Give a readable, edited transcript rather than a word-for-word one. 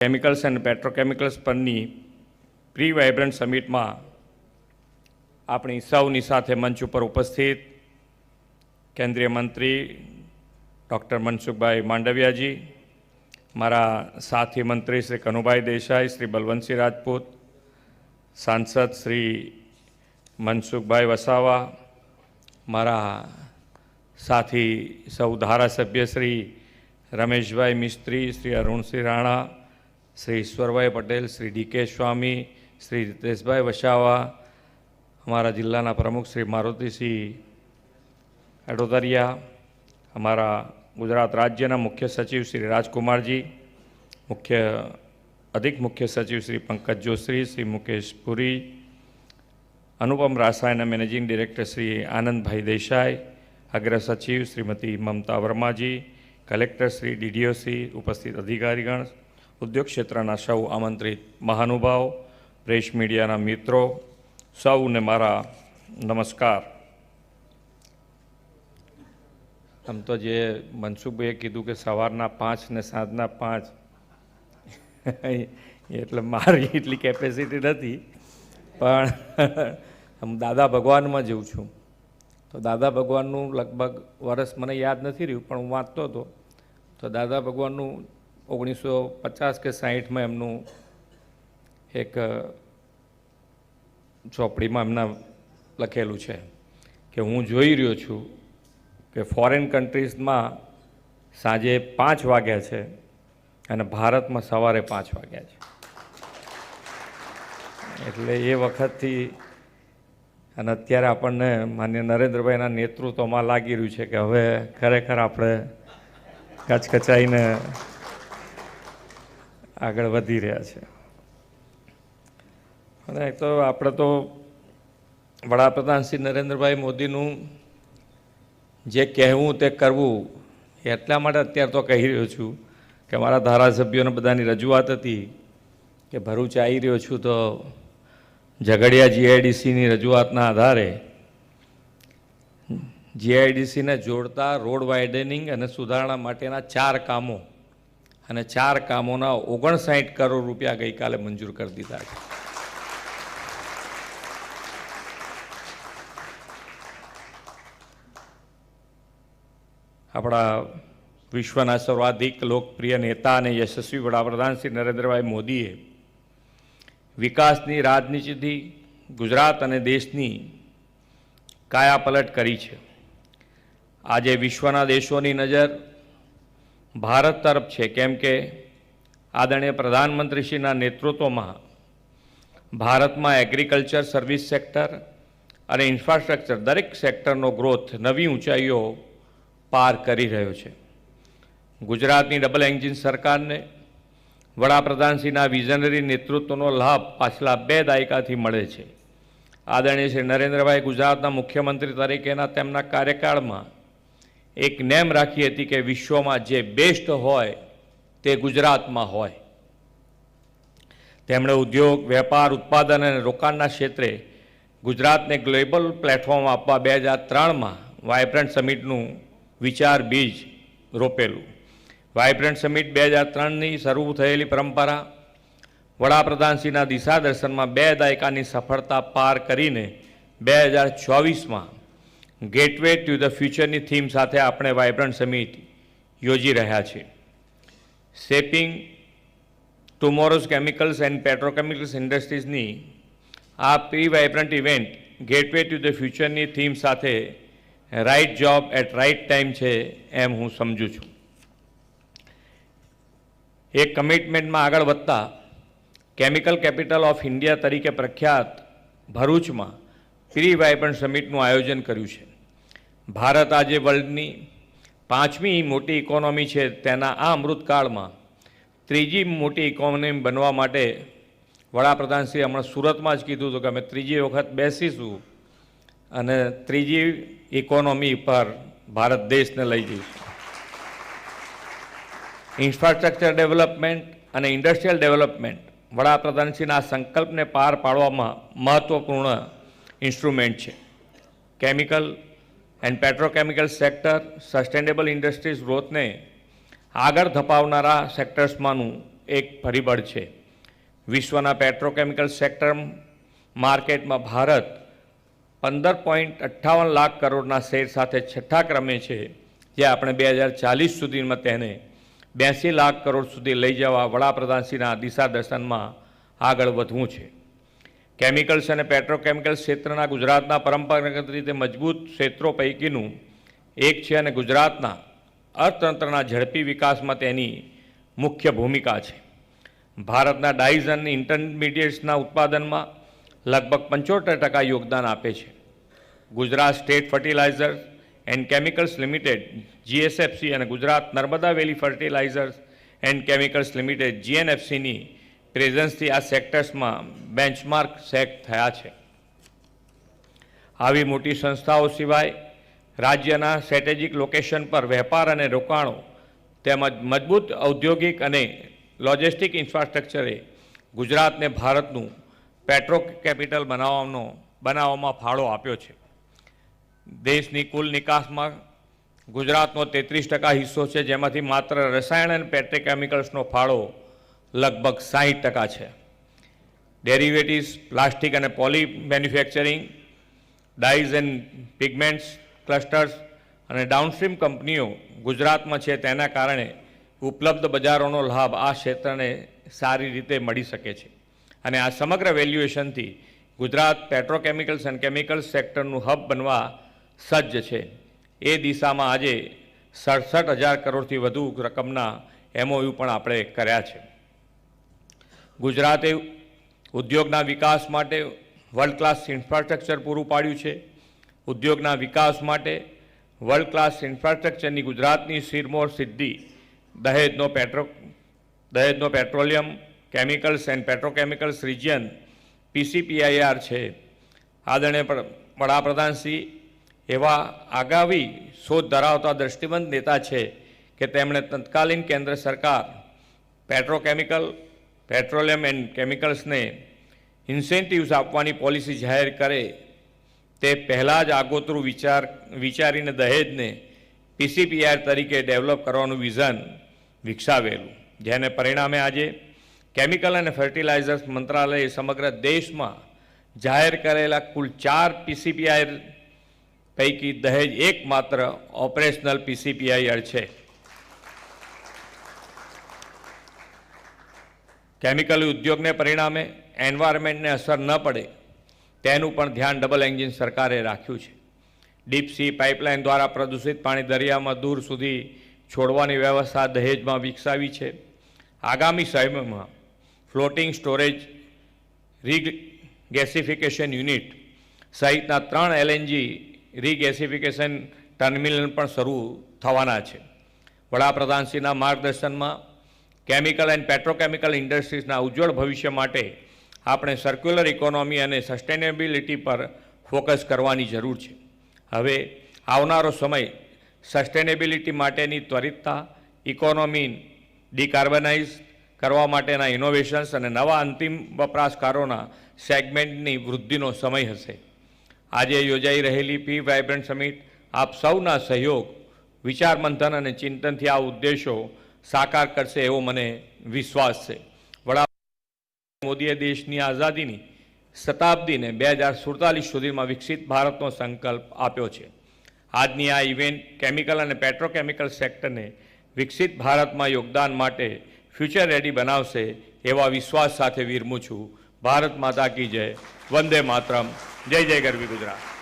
Chemicals and petrochemicals પરની pre vibrant સમિટમાં આપણી સૌની સાથે મંચ ઉપર ઉપસ્થિત કેન્દ્રીય મંત્રી ડૉક્ટર મનસુખભાઈ માંડવિયાજી, મારા સાથી મંત્રી શ્રી કનુભાઈ દેસાઈ, શ્રી બલવંતસિંહ રાજપૂત, સાંસદ શ્રી મનસુખભાઈ વસાવા, મારા સાથી સૌ ધારાસભ્ય શ્રી રમેશભાઈ મિસ્ત્રી, શ્રી અરુણસિંહ રાણા, શ્રી ઈશ્વરભાઈ પટેલ, શ્રી ડી.કે. સ્વામી, શ્રી રીતેશભાઈ વસાવા, हमारा जिला प्रमुख श्री मारुतिसिंह अडोदरिया, हमारा गुजरात राज्य मुख्य सचिव श्री राजकुमार जी, अधिक मुख्य सचिव श्री पंकज जोशी, श्री मुकेश पुरी, अनुपम रासायन मैनेजिंग डायरेक्टर श्री आनंद भाई देसाई, अग्र सचिव श्रीमती ममता वर्मा जी, कलेक्टर श्री DDOC, उपस्थित अधिकारीगण, उद्योग क्षेत्रना सौ आमंत्रित महानुभाव, प्रेस मीडियाना मित्रों, સૌને મારા નમસ્કાર। આમ તો જે મનસુખભાઈએ કીધું કે સવારના 5 ને સાંજના 5 એટલે મારી એટલી કેપેસિટી નથી, પણ આમ દાદા ભગવાનમાં જઉં છું તો દાદા ભગવાનનું લગભગ વર્ષ મને યાદ નથી રહ્યું, પણ હું વાંચતો હતો તો દાદા ભગવાનનું 1950 કે 60માં એમનું એક ચોપડીમાં એમના લખેલું છે કે હું જોઈ રહ્યો છું કે ફોરેન કન્ટ્રીઝમાં સાંજે 5 વાગ્યા છે અને ભારતમાં સવારે 5 વાગ્યા છે। એટલે એ વખતથી અને અત્યારે આપણને માન્ય નરેન્દ્રભાઈના નેતૃત્વમાં લાગી રહ્યું છે કે હવે ખરેખર આપણે કચકચાઈને આગળ વધી રહ્યા છે। અને તો આપણે તો વડાપ્રધાન શ્રી નરેન્દ્રભાઈ મોદીનું જે કહેવું તે કરવું એટલા માટે અત્યારે તો કહી રહ્યો છું કે મારા ધારાસભ્યોને બધાની રજૂઆત હતી કે ભરૂચ આવી રહ્યો છું તો ઝઘડિયા GIDCની રજૂઆતના આધારે GIDCને જોડતા રોડ વાઇડનિંગ અને સુધારણા માટેના 4 કામો અને 4 કામોના 59 કરોડ રૂપિયા ગઈકાલે મંજૂર કરી દીધા છે। આપણા વિશ્વના સર્વાધિક લોકપ્રિય નેતા અને યશસ્વી વડાપ્રધાન શ્રી નરેન્દ્રભાઈ મોદીએ વિકાસની રાજનીતિથી ગુજરાત અને દેશની કાયાપલટ કરી છે। આજે વિશ્વના દેશોની નજર ભારત તરફ છે, કેમ કે આદરણીય પ્રધાનમંત્રીશ્રીના નેતૃત્વમાં ભારતમાં એગ્રીકલ્ચર, સર્વિસ સેક્ટર અને ઇન્ફ્રાસ્ટ્રક્ચર દરેક સેક્ટરનો ગ્રોથ નવી ઊંચાઈઓ પાર કરી રહ્યો છે। ગુજરાતની ડબલ એન્જિન સરકારને વડાપ્રધાનશ્રીના વિઝનરી નેતૃત્વનો લાભ પાછલા 2 દાયકાથી મળે છે। આદરણીય શ્રી નરેન્દ્રભાઈ ગુજરાતના મુખ્યમંત્રી તરીકેના તેમના કાર્યકાળમાં એક નેમ રાખી હતી કે વિશ્વમાં જે બેસ્ટ હોય તે ગુજરાતમાં હોય। તેમણે ઉદ્યોગ, વેપાર, ઉત્પાદન અને રોકાણના ક્ષેત્રે ગુજરાતને ગ્લોબલ પ્લેટફોર્મ આપવા 2003માં વાઇબ્રન્ટ સમિટનું વિચાર બીજ રોપેલું। વાઇબ્રન્ટ સમિટ 2003ની શરૂ થયેલી પરંપરા વડાપ્રધાનશ્રીના દિશાદર્શનમાં 2 દાયકાની સફળતા પાર કરીને 2024માં ગેટવે ટુ ધ ફ્યુચરની થીમ સાથે આપણે વાઇબ્રન્ટ સમિટ યોજી રહ્યા છીએ। Shaping tomorrow's chemicals and petrochemicals ઇન્ડસ્ટ્રીઝની આ pre vibrant event gateway to the ફ્યુચરની થીમ સાથે right job at right time છે એમ હું સમજું છું। એક કમિટમેન્ટમાં આગળ વધતા કેમિકલ કેપિટલ ઓફ ઇન્ડિયા તરીકે પ્રખ્યાત ભરૂચમાં પ્રી વાઇબ્રન્ટ સમિટનું આયોજન કર્યું છે। ભારત આજે વર્લ્ડની 5મી મોટી ઇકોનોમી છે, તેના આ અમૃતકાળમાં 3જી મોટી ઇકોનોમી બનવા માટે વડાપ્રધાનશ્રીએ હમણાં સુરતમાં જ કીધું હતું કે અમે 3જી વખત બેસીશું અને 3જી ઇકોનોમી પર ભારત દેશને લઈ જઈશું। ઇન્ફ્રાસ્ટ્રક્ચર ડેવલપમેન્ટ અને ઇન્ડસ્ટ્રીયલ ડેવલપમેન્ટ વડાપ્રધાનશ્રીના સંકલ્પને પાર પાડવામાં મહત્ત્વપૂર્ણ ઇન્સ્ટ્રુમેન્ટ છે। Chemical and petrochemical sector sustainable industries ગ્રોથને આગળ ધપાવનારા સેક્ટર્સમાંનું એક પરિબળ છે. વિશ્વના પેટ્રોકેમિકલ સેક્ટર માર્કેટમાં ભારત 15.58 લાખ કરોડના શેર સાથે છઠ્ઠા ક્રમે છે, જે આપણે 2040 સુધીમાં તેને 82 લાખ કરોડ સુધી લઈ જવા વડાપ્રધાનશ્રીના દિશાદર્શનમાં આગળ વધવું છે. કેમિકલ્સ અને પેટ્રોકેમિકલ ક્ષેત્રના ગુજરાતના પરંપરાગત રીતે મજબૂત ક્ષેત્રો પૈકીનું એક છે અને ગુજરાતના અર્થતંત્રના ઝડપી વિકાસમાં તેની મુખ્ય ભૂમિકા છે. ભારતના ડાઇઝ અને ઇન્ટરમીડિયેટ્સના ઉત્પાદનમાં લગભગ 75% યોગદાન આપે છે. Gujarat state fertilizers and chemicals limited GSFC અને Gujarat Narmada valley fertilizers and chemicals limited GNFCની પ્રેઝન્સથી આ સેક્ટર્સમાં બેન્ચમાર્ક સેટ થયા છે. આવી મોટી સંસ્થાઓ સિવાય રાજ્યના સ્ટ્રેટેજિક લોકેશન પર વેપાર અને રોકાણો તેમજ મજબૂત ઔદ્યોગિક અને લોજિસ્ટિક ઇન્ફ્રાસ્ટ્રક્ચરે ગુજરાતને ભારતનું પેટ્રો કેપિટલ બનાવવામાં ફાળો આપ્યો છે. દેશની કુલ નિકાસમાં ગુજરાતનો 33% હિસ્સો છે, જેમાંથી માત્ર રસાયણ અને પેટ્રોકેમિકલ્સનો ફાળો લગભગ 60% છે. ડેરિવેટિવ્સ, પ્લાસ્ટિક અને poly manufacturing, dyes and pigments clusters અને ડાઉનસ્ટ્રીમ કંપનીઓ ગુજરાતમાં છે. તેના કારણે ઉપલબ્ધ બજારોનો લાભ આ ક્ષેત્રને સારી રીતે મળી શકે છે અને આ સમગ્ર વેલ્યુએશનથી ગુજરાત પેટ્રોકેમિકલ્સ અને કેમિકલ્સ સેક્ટરનું હબ બનવા સજ્જ છે. એ દિશામાં આજે 67,000 કરોડથી વધુ રકમના MOU પણ આપણે કર્યા છે. ગુજરાતે ઉદ્યોગના વિકાસ માટે વર્લ્ડ ક્લાસ ઇન્ફ્રાસ્ટ્રક્ચર પૂરું પાડ્યું છે. ઉદ્યોગના વિકાસ માટે વર્લ્ડ ક્લાસ ઇન્ફ્રાસ્ટ્રક્ચરની ગુજરાતની શિરમોર સિદ્ધિ દહેજનો petroleum chemicals and petrochemicals region PCPIR છે. આદરણીય વડાપ્રધાનશ્રી એવા આગામી શોધ ધરાવતા દ્રષ્ટિવંત નેતા છે કે તેમણે તત્કાલીન કેન્દ્ર સરકાર પેટ્રોલિયમ એન્ડ કેમિકલ્સને ઇન્સેન્ટિવ્સ આપવાની પોલિસી જાહેર કરે તે પહેલાં જ આગોતરું વિચારીને દહેજને PCPIR તરીકે ડેવલપ કરવાનું વિઝન વિકસાવેલું, જેને પરિણામે આજે કેમિકલ અને ફર્ટિલાઇઝર્સ મંત્રાલયે સમગ્ર દેશમાં જાહેર કરેલા કુલ 4 PCPIR પૈકી દહેજ એકમાત્ર ઓપરેશનલ PCPIR છે. કેમિકલ ઉદ્યોગને પરિણામે એન્વાયરમેન્ટને અસર ન પડે તેનું પણ ધ્યાન ડબલ એન્જિન સરકારે રાખ્યું છે. ડીપ સી પાઇપલાઇન દ્વારા પ્રદૂષિત પાણી દરિયામાં દૂર સુધી છોડવાની વ્યવસ્થા દહેજમાં વિકસાવી છે. આગામી સમયમાં ફ્લોટિંગ સ્ટોરેજ રીગેસિફિકેશન યુનિટ સહિતના 3 LNG રીગેસિફિકેશન ટર્મિનલ પણ શરૂ થવાના છે. વડાપ્રધાનશ્રીના માર્ગદર્શનમાં કેમિકલ એન્ડ પેટ્રોકેમિકલ ઇન્ડસ્ટ્રીઝના ઉજ્જવળ ભવિષ્ય માટે આપણે સર્ક્યુલર ઇકોનોમી અને સસ્ટેનેબિલિટી પર ફોકસ કરવાની જરૂર છે. હવે આવનારો સમય સસ્ટેનેબિલિટી માટેની ત્વરિતતા, ઇકોનોમી ડિકાર્બનાઇઝ કરવા માટેના ઇનોવેશન્સ અને નવા અંતિમ વપરાશકારોના સેગમેન્ટની વૃદ્ધિનો સમય હશે. આજે યોજાઈ રહેલી પી વાઇબ્રન્ટ સમિટ આપ સૌના સહયોગ, વિચાર મંથન અને ચિંતનથી આ ઉદ્દેશો સાકાર કરશે એવો મને વિશ્વાસ છે. વડાપ્રધાન મોદીએ દેશની આઝાદીની શતાબ્દીને 2047 સુધીમાં વિકસિત ભારતનો સંકલ્પ આપ્યો છે. આજની આ ઇવેન્ટ કેમિકલ અને પેટ્રોકેમિકલ સેક્ટરને વિકસિત ભારતમાં યોગદાન માટે ફ્યુચર રેડી બનાવશે એવા વિશ્વાસ સાથે વિરમું છું. ભારત માતા કી જય. વંદે માતરમ. જય જય ગરવી ગુજરાત.